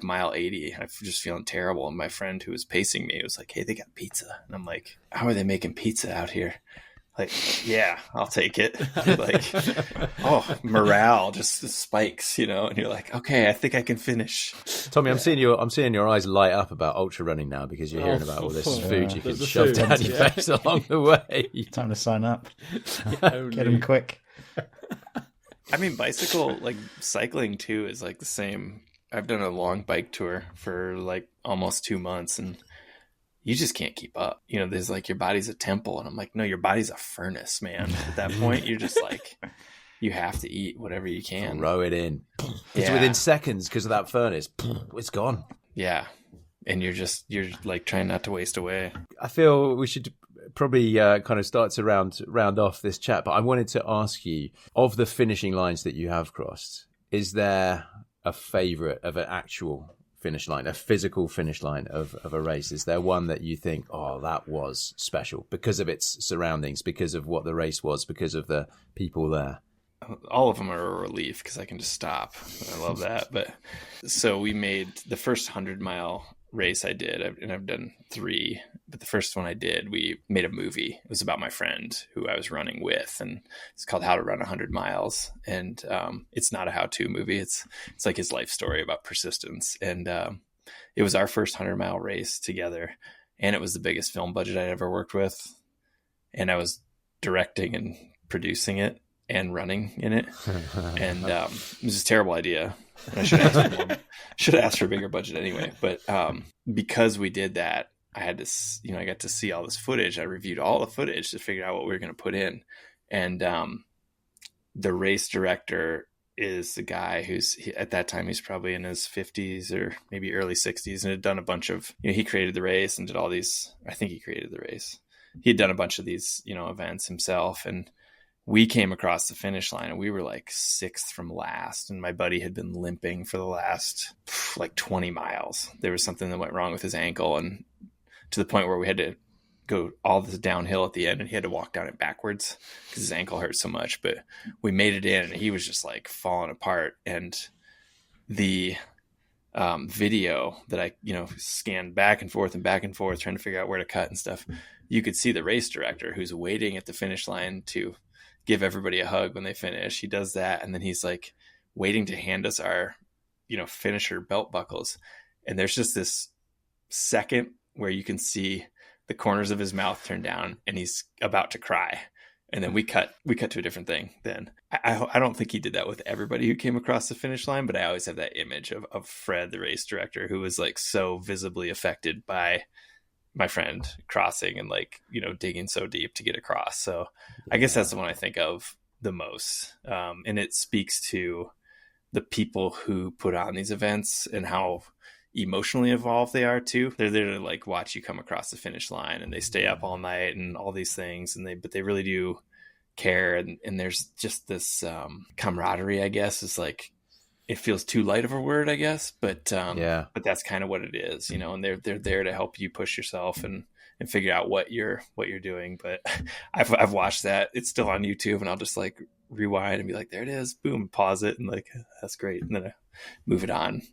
mile 80. I'm just feeling terrible. And my friend who was pacing me was like, hey, they got pizza. And I'm like, how are they making pizza out here? Like, yeah, I'll take it. Like, oh, morale just spikes, and you're like, okay, I think I can finish. Tommy, I'm seeing your eyes light up about ultra running now, because you're hearing about all this food you can shove down your face along the way. Time to sign up. Get them quick. I mean, cycling too is like the same. I've done a long bike tour for like almost 2 months, and you just can't keep up. There's like, your body's a temple. And I'm like, no, your body's a furnace, man. At that point, you're just like, you have to eat whatever you can. Throw it in. It's within seconds, because of that furnace. It's gone. Yeah. And you're like trying not to waste away. I feel we should probably kind of start to round off this chat. But I wanted to ask you, of the finishing lines that you have crossed, is there a favorite of an actual finish line, a physical finish line of a race? Is there one that you think, oh, that was special because of its surroundings, because of what the race was, because of the people there? All of them are a relief because I can just stop. I love that. But so we made the first 100-mile race I did, and I've done 3, but the first one I did, we made a movie. It was about my friend who I was running with, and it's called How to Run 100 Miles. And it's not a how-to movie. It's like his life story about persistence. And it was our first 100-mile race together, and it was the biggest film budget I'd ever worked with. And I was directing and producing it and running in it. And it was a terrible idea. And I should have asked for a bigger budget anyway. But because we did that, I had to, I got to see all this footage. I reviewed all the footage to figure out what we were going to put in. And the race director is the guy at that time, he's probably in his 50s or maybe early 60s, and had done a bunch of, he created the race and did all these, I think he created the race. He had done a bunch of these, events himself. And we came across the finish line and we were like 6th from last. And my buddy had been limping for the last 20 miles. There was something that went wrong with his ankle, and to the point where we had to go all this downhill at the end, and he had to walk down it backwards because his ankle hurt so much. But we made it in, and he was just like falling apart. And the video that I, scanned back and forth trying to figure out where to cut and stuff, you could see the race director who's waiting at the finish line to give everybody a hug when they finish. He does that. And then he's like waiting to hand us our, finisher belt buckles. And there's just this second where you can see the corners of his mouth turn down and he's about to cry. And then we cut to a different thing. Then I don't think he did that with everybody who came across the finish line, but I always have that image of Fred, the race director, who was like so visibly affected by my friend crossing and like, digging so deep to get across. So I guess that's the one I think of the most. And it speaks to the people who put on these events and how emotionally involved they are too. They're there to like watch you come across the finish line, and they stay up all night and all these things, but they really do care. And there's just this camaraderie, I guess, is like, it feels too light of a word, I guess, but that's kind of what it is, and they're there to help you push yourself and figure out what you're doing. But I've watched that. It's still on YouTube, and I'll just like rewind and be like, there it is, boom, pause it, and like, that's great, and then I move it on.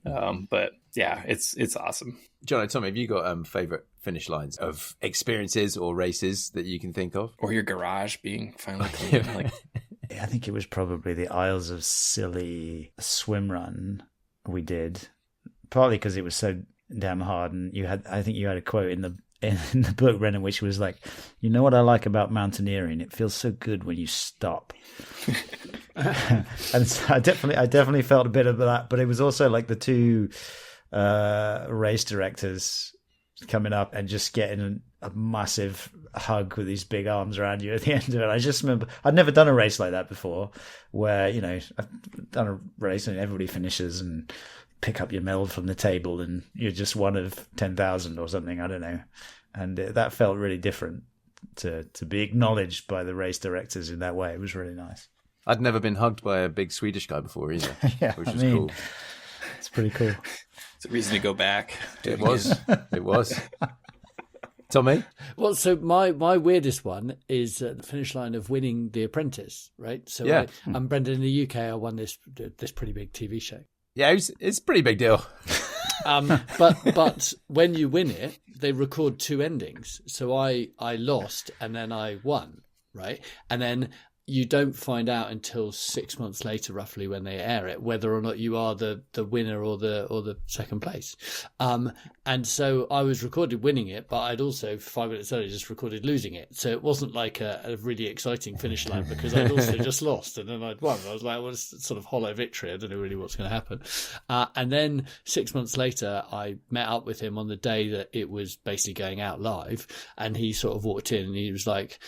But yeah, it's awesome. John and Tom, have you got favorite finish lines of experiences or races that you can think of, or your garage being finally clean? Like, I think it was probably the Isles of Scilly swim run we did, partly because it was so damn hard, and I think you had a quote in the book, Brendan, which was like, what I like about mountaineering? It feels so good when you stop. And so I definitely felt a bit of that, but it was also like the two race directors coming up and just getting a massive hug with these big arms around you at the end of it. I just remember I'd never done a race like that before, where I've done a race and everybody finishes and pick up your medal from the table and you're just one of 10,000 or something, I don't know. And that felt really different to be acknowledged by the race directors in that way. It was really nice. I'd never been hugged by a big Swedish guy before either. Yeah, which was cool. It's pretty cool. It's a reason to go back. It was. Tommy? Well, so my weirdest one is the finish line of winning The Apprentice, right? So yeah. I'm Brendan. In the UK, I won this pretty big TV show. Yeah, it's a pretty big deal. But when you win it, they record two endings. So I lost and then I won, right? And then you don't find out until 6 months later, roughly, when they air it, whether or not you are the winner or the second place. And so I was recorded winning it, but I'd also 5 minutes earlier just recorded losing it. So it wasn't like a really exciting finish line because I'd also just lost and then I'd won. I was like, well, it's sort of hollow victory. I don't know really what's going to happen. And then 6 months later, I met up with him on the day that it was basically going out live, and he sort of walked in and he was like,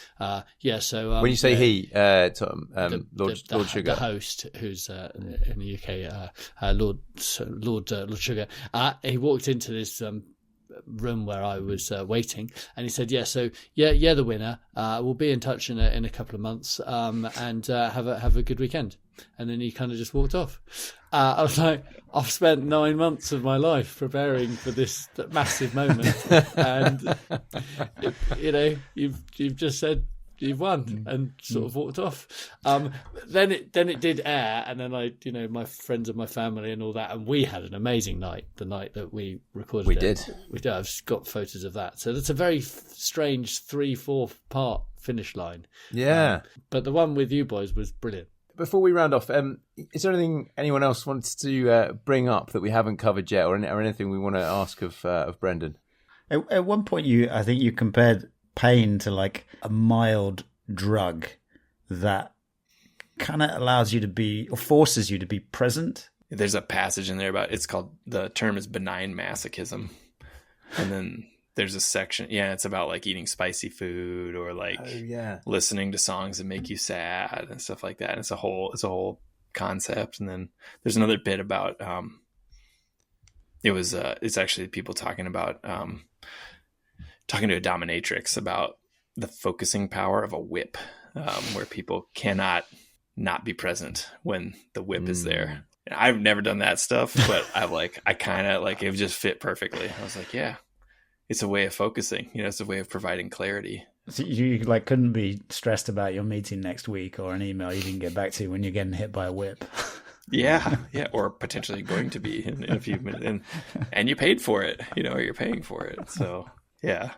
yeah, so... when you say he... Tom, Lord Sugar, the host, who's in the UK, Lord Sugar. He walked into this room where I was waiting, and he said, "Yeah, the winner. We'll be in touch in a couple of months, and have a good weekend." And then he kind of just walked off. I was like, I've spent 9 months of my life preparing for this massive moment, and you've just said you've won, and sort of walked off. Then it did air, and then my friends and my family and all that, and we had an amazing night. The night that we recorded, we did. I've got photos of that. So that's a very strange 3/4 part finish line. Yeah, but the one with you boys was brilliant. Before we round off, is there anything anyone else wants to bring up that we haven't covered yet, or anything we want to ask of Brendan? At one point, I think you compared pain to like a mild drug that kind of allows you to be, or forces you to be present. There's a passage in there about, it's called, the term is benign masochism. And then there's a section, it's about like eating spicy food or like listening to songs that make you sad and stuff like that. And it's a whole concept. And then there's another bit about, it's actually people talking about, talking to a dominatrix about the focusing power of a whip, where people cannot not be present when the whip is there. And I've never done that stuff, but I kind of like, it just fit perfectly. I was like, yeah, it's a way of focusing, it's a way of providing clarity. So you like couldn't be stressed about your meeting next week or an email you didn't get back to when you're getting hit by a whip. Yeah, or potentially going to be in a few minutes, and you paid for it, or you're paying for it. So yeah,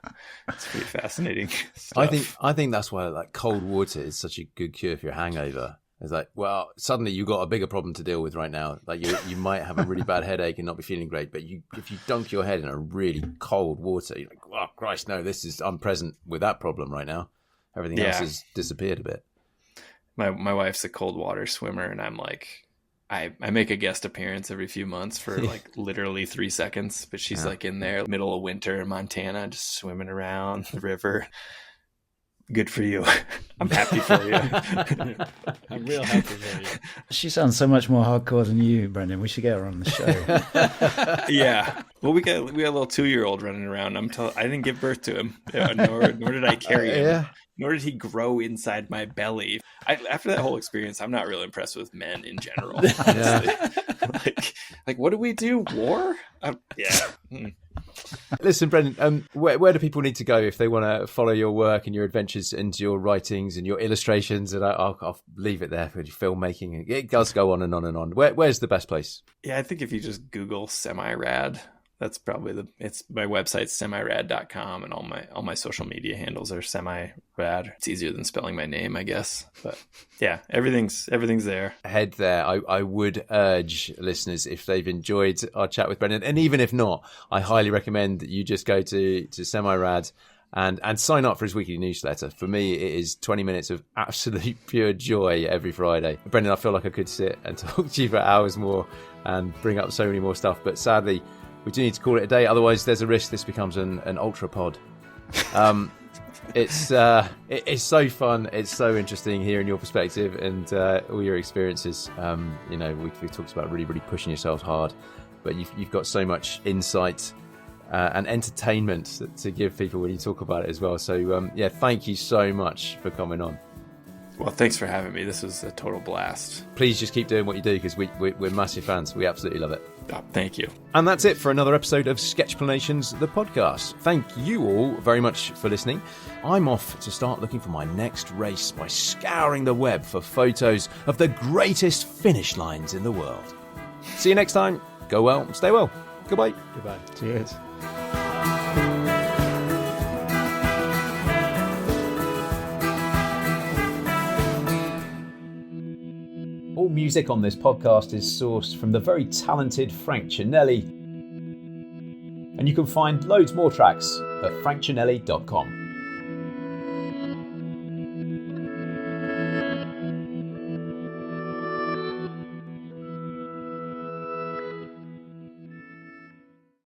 it's pretty fascinating stuff. I think that's why like cold water is such a good cure for your hangover. It's like, well, suddenly you've got a bigger problem to deal with right now. Like you might have a really bad headache and not be feeling great, but if you dunk your head in a really cold water, you're like, oh Christ, no, I'm present with that problem right now. Everything else has disappeared a bit. My wife's a cold water swimmer, and I'm like, I make a guest appearance every few months for like literally 3 seconds, but she's like in there middle of winter in Montana, just swimming around the river. Good for you. I'm happy for you. I'm real happy for you. She sounds so much more hardcore than you, Brendan. We should get her on the show. Yeah. Well, we got a little 2-year-old running around. I didn't give birth to him, nor did I carry him. Yeah. Nor did he grow inside my belly. After that whole experience, I'm not really impressed with men in general. Like, what do we do? War? Yeah. Listen, Brendan, where do people need to go if they want to follow your work and your adventures into your writings and your illustrations? And I'll leave it there for your filmmaking. It does go on and on and on. Where's the best place? Yeah, I think if you just Google semi-rad, that's probably my website's semirad.com, and all my social media handles are semi-rad. It's easier than spelling my name, I guess. But yeah, everything's there. Head there. I would urge listeners, if they've enjoyed our chat with Brendan, and even if not, I highly recommend that you just go to Semirad and sign up for his weekly newsletter. For me, it is 20 minutes of absolute pure joy every Friday. Brendan, I feel like I could sit and talk to you for hours more and bring up so many more stuff, but sadly, we do need to call it a day. Otherwise, there's a risk this becomes an ultra pod. It's so fun. It's so interesting hearing your perspective and all your experiences. We've talked about really, really pushing yourself hard, but you've got so much insight and entertainment to give people when you talk about it as well. So thank you so much for coming on. Well, thanks for having me. This was a total blast. Please just keep doing what you do, because we're massive fans. We absolutely love it. Oh, thank you. And that's it for another episode of Sketchplanations, the podcast. Thank you all very much for listening. I'm off to start looking for my next race by scouring the web for photos of the greatest finish lines in the world. See you next time. Go well, stay well. Goodbye. Goodbye. Cheers. All music on this podcast is sourced from the very talented Frank Cinelli. And you can find loads more tracks at frankcinelli.com.